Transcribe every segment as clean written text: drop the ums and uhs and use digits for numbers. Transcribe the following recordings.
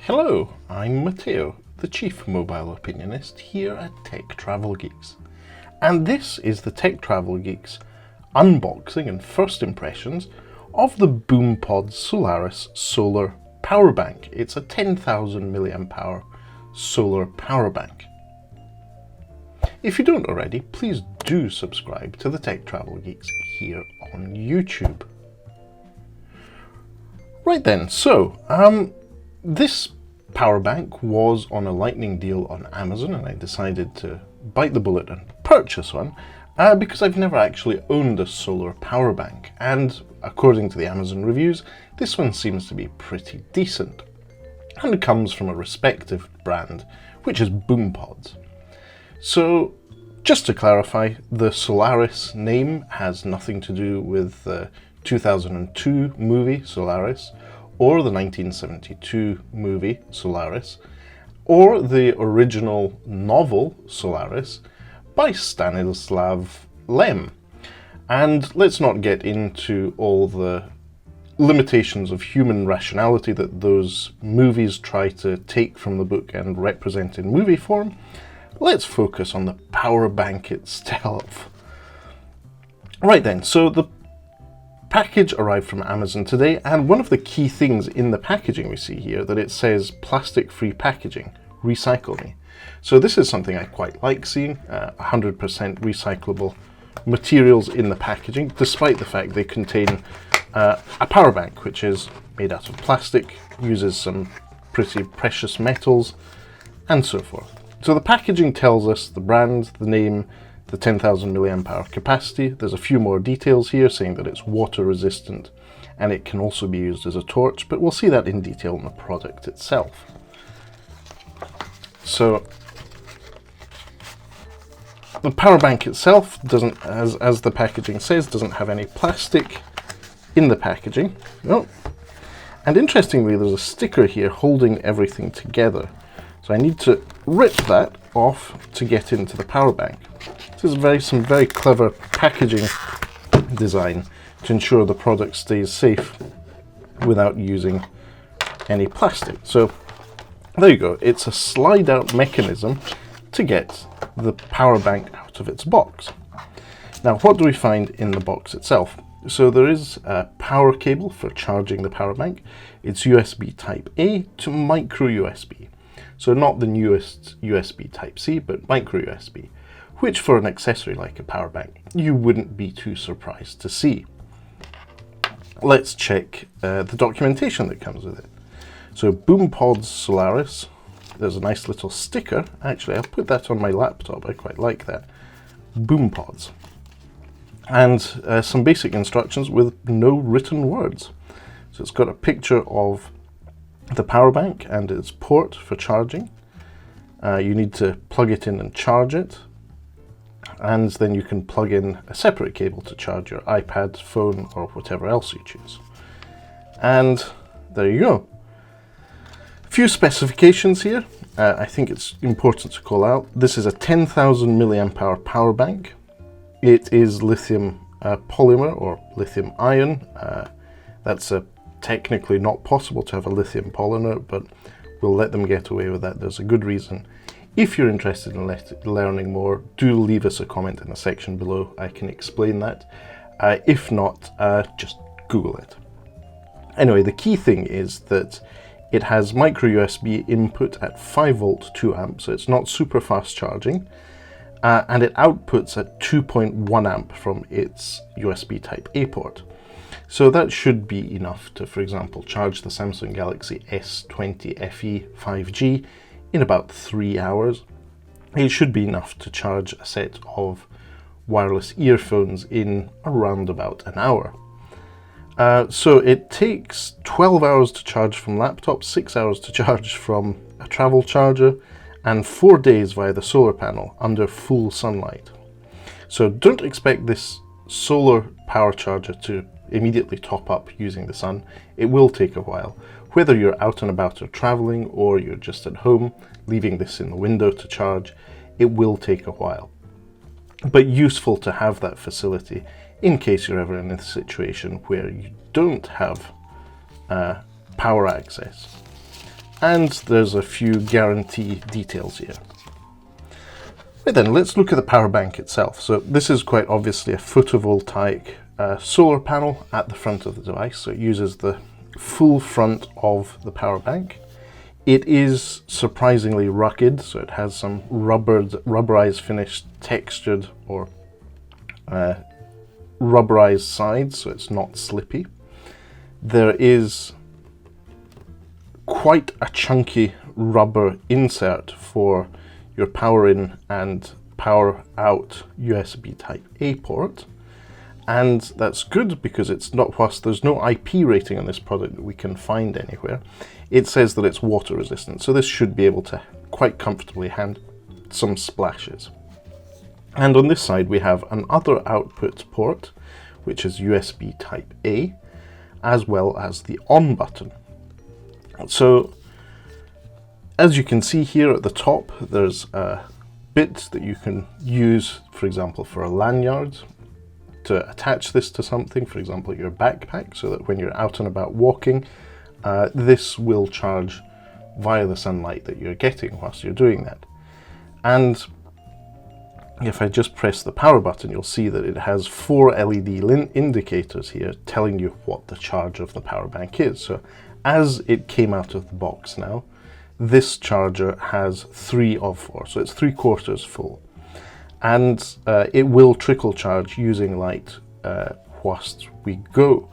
Hello, I'm Matteo, the Chief Mobile Opinionist here at Tech Travel Geeks. And this is the Tech Travel Geeks unboxing and first impressions of the BOOMPODS Solaris Solar Power Bank. It's a 10,000 mAh solar power bank. If you don't already, please do subscribe to the Tech Travel Geeks here on YouTube. Right then, so this power bank was on a lightning deal on Amazon, and I decided to bite the bullet and purchase one because I've never actually owned a solar power bank, and according to the Amazon reviews, this one seems to be pretty decent and comes from a respective brand, which is BOOMPODS. So just to clarify, the Solaris name has nothing to do with the 2002 movie Solaris, or the 1972 movie Solaris, or the original novel Solaris by Stanislav Lem. And let's not get into all the limitations of human rationality that those movies try to take from the book and represent in movie form. Let's focus on the power bank itself. Right then, so the package arrived from Amazon today, and one of the key things in the packaging we see here that it says plastic-free packaging, recycle me. So this is something I quite like seeing, 100% recyclable materials in the packaging, despite the fact they contain a power bank, which is made out of plastic, uses some pretty precious metals, and so forth. So the packaging tells us the brand, the name, the 10,000 mAh capacity. There's a few more details here saying that it's water resistant and it can also be used as a torch, but we'll see that in detail in the product itself. So the power bank itself doesn't, as the packaging says, doesn't have any plastic in the packaging. No. And interestingly, there's a sticker here holding everything together. So I need to rip that off to get into the power bank. This is some very clever packaging design to ensure the product stays safe without using any plastic. So there you go. It's a slide out mechanism to get the power bank out of its box. Now, what do we find in the box itself? So there is a power cable for charging the power bank. It's USB Type A to micro USB. So not the newest USB Type C, but micro USB, which for an accessory like a power bank, you wouldn't be too surprised to see. Let's check the documentation that comes with it. So BOOMPODS Solaris, there's a nice little sticker. Actually, I'll put that on my laptop, I quite like that. BOOMPODS. And some basic instructions with no written words. So it's got a picture of the power bank and its port for charging. You need to plug it in and charge it, and then you can plug in a separate cable to charge your iPad, phone, or whatever else you choose. And there you go. A few specifications here. I think it's important to call out. This is a 10,000 mAh power bank. It is lithium polymer or lithium ion. That's technically not possible to have a lithium polymer, but we'll let them get away with that. There's a good reason. If you're interested in learning more, do leave us a comment in the section below. I can explain that. If not, just Google it. Anyway, the key thing is that it has micro USB input at 5 volt 2 amp, so it's not super fast charging, and it outputs at 2.1 amp from its USB Type A port. So that should be enough to, for example, charge the Samsung Galaxy S20 FE 5G in about 3 hours. It should be enough to charge a set of wireless earphones in around about an hour. So it takes 12 hours to charge from laptop, 6 hours to charge from a travel charger, and 4 days via the solar panel under full sunlight. So don't expect this solar power charger to immediately top up using the sun. It will take a while. Whether you're out and about or traveling, or you're just at home, leaving this in the window to charge, it will take a while. But useful to have that facility in case you're ever in a situation where you don't have power access. and there's a few guarantee details here. Right then, let's look at the power bank itself. So this is quite obviously a photovoltaic solar panel at the front of the device, so it uses the full front of the power bank. It is surprisingly rugged, so it has some rubberized finished textured or rubberized sides, so it's not slippy. There is quite a chunky rubber insert for your power in and power out USB type A port, and that's good because it's not, whilst there's no IP rating on this product that we can find anywhere, it says that it's water resistant, so this should be able to quite comfortably handle some splashes. And on this side we have another output port, which is USB type A, as well as the on button. So as you can see here at the top, there's a bit that you can use, for example, for a lanyard to attach this to something, for example, your backpack, so that when you're out and about walking, this will charge via the sunlight that you're getting whilst you're doing that. And if I just press the power button, you'll see that it has 4 LED indicators here telling you what the charge of the power bank is. So as it came out of the box now, this charger has 3 of 4, so it's 3/4 full. And it will trickle charge using light whilst we go.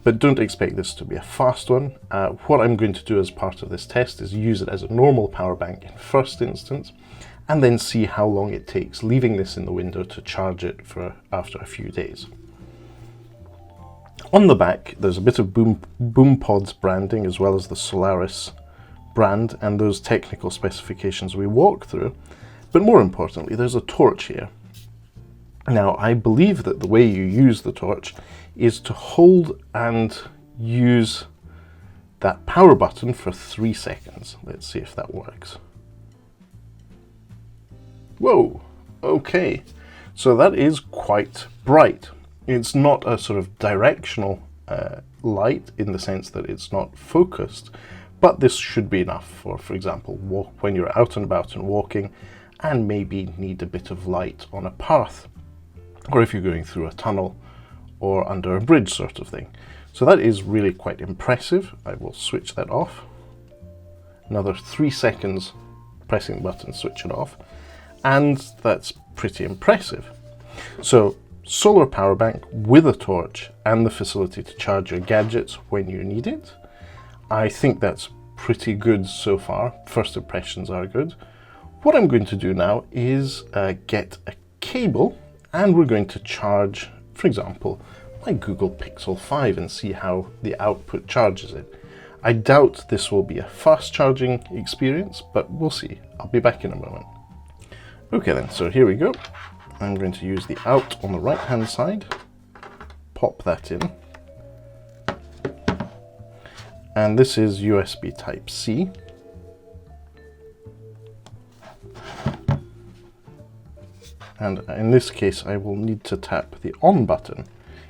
But don't expect this to be a fast one. What I'm going to do as part of this test is use it as a normal power bank in first instance, and then see how long it takes leaving this in the window to charge it for after a few days. On the back, there's a bit of BOOMPODS branding as well as the Solaris brand and those technical specifications we walk through, but more importantly there's a torch here. Now I believe that the way you use the torch is to hold and use that power button for 3 seconds. Let's see if that works. Whoa, okay, so that is quite bright. It's not a sort of directional light in the sense that it's not focused, but this should be enough for example, when you're out and about and walking and maybe need a bit of light on a path, or if you're going through a tunnel or under a bridge sort of thing. So that is really quite impressive. I will switch that off. Another 3 seconds pressing the button, switch it off, and that's pretty impressive. So solar power bank with a torch and the facility to charge your gadgets when you need it. I think that's pretty good so far. First impressions are good. What I'm going to do now is get a cable, and we're going to charge, for example, my Google Pixel 5 and see how the output charges it. I doubt this will be a fast charging experience, but we'll see. I'll be back in a moment. Okay then, so here we go. I'm going to use the out on the right hand side, pop that in. And this is USB type C. And in this case, I will need to tap the on button.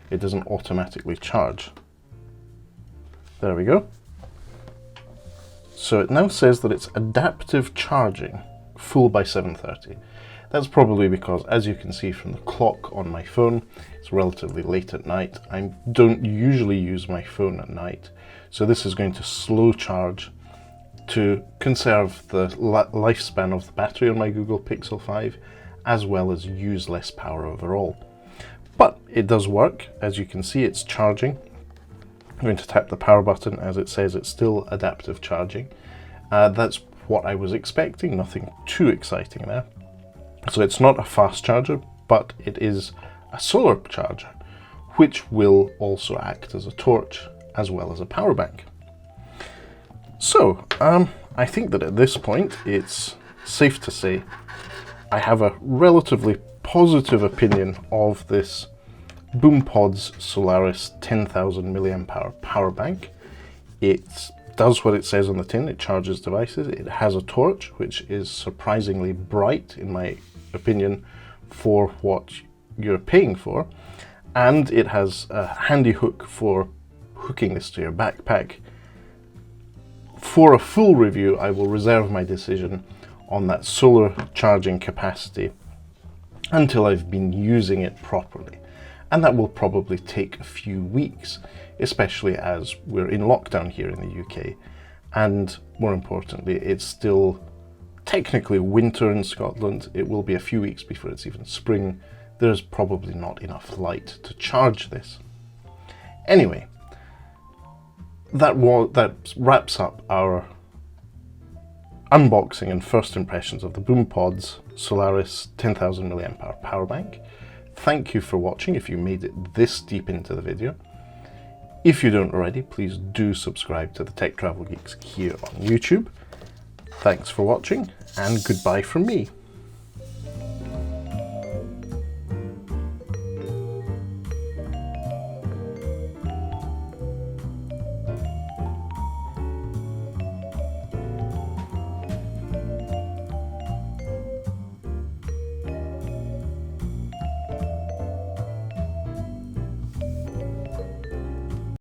It doesn't automatically charge. There we go. So it now says that it's adaptive charging, full by 7:30. That's probably because, as you can see from the clock on my phone, it's relatively late at night. I don't usually use my phone at night, so this is going to slow charge to conserve the lifespan of the battery on my Google Pixel 5, as well as use less power overall. But it does work. As you can see, it's charging. I'm going to tap the power button. As it says, it's still adaptive charging. That's what I was expecting, nothing too exciting there. So it's not a fast charger, but it is a solar charger, which will also act as a torch as well as a power bank. So I think that at this point it's safe to say I have a relatively positive opinion of this BOOMPODS Solaris 10,000 mAh power bank. It does what it says on the tin, it charges devices. It has a torch, which is surprisingly bright in my opinion for what you're paying for, and it has a handy hook for hooking this to your backpack For a full review, I will reserve my decision on that solar charging capacity until I've been using it properly. And that will probably take a few weeks, especially as we're in lockdown here in the UK. And more importantly, it's still technically winter in Scotland. It will be a few weeks before it's even spring. There's probably not enough light to charge this. Anyway, that wraps up our unboxing and first impressions of the BOOMPODS Solaris 10,000 mAh power bank. Thank you for watching if you made it this deep into the video. If you don't already, please do subscribe to the Tech Travel Geeks here on YouTube. Thanks for watching, and goodbye from me.